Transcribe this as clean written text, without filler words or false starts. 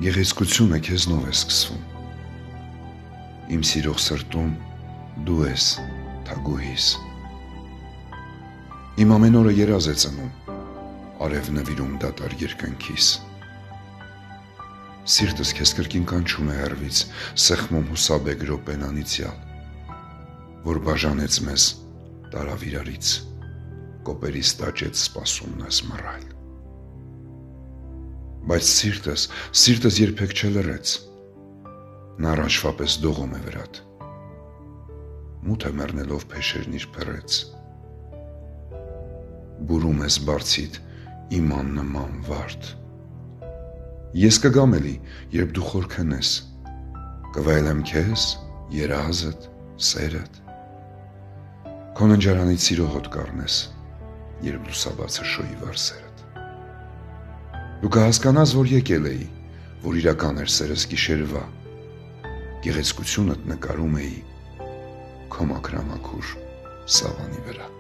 Գեղեցկությունը քեզնով է սկսվում։ Իմ սիրող սրտում դու ես թագուհիս։ Իմ ամեն օրը երազ է ծնում, արև նվիրում դատարկ երկնքիս։ Սիրտս քեզ կրկին կանչում է հեռվից, սեղմում հուսաբեկ րոպեն անիծյալ, որ բաժանեց մեզ տարավ իրարից, կոպերիս տաճեց սպասումն ես մռայլ։ Բայց սիրտս երբեք չլռեց, նա առաջվա պես դողում է վրատ, մութ է մեռնելով փեշերն իր փռեց, բուրում ես բարձիդ իմ աննման վարդ։ Ես կգամ էլի, երբ դու խոր քնես, կվայելեմ քեզ, երազդ, սերդ, քո ննջարանից սիրո հոտ կառնես, երբ լուսաբաց է շոյի վարսերդ։ Դու կհասկանաս, որ եկել էի, որ իրական էր սերս գիշերվա, գեղեցկությունդ նկարում էի քո մաքրամաքուր սավանի վրա։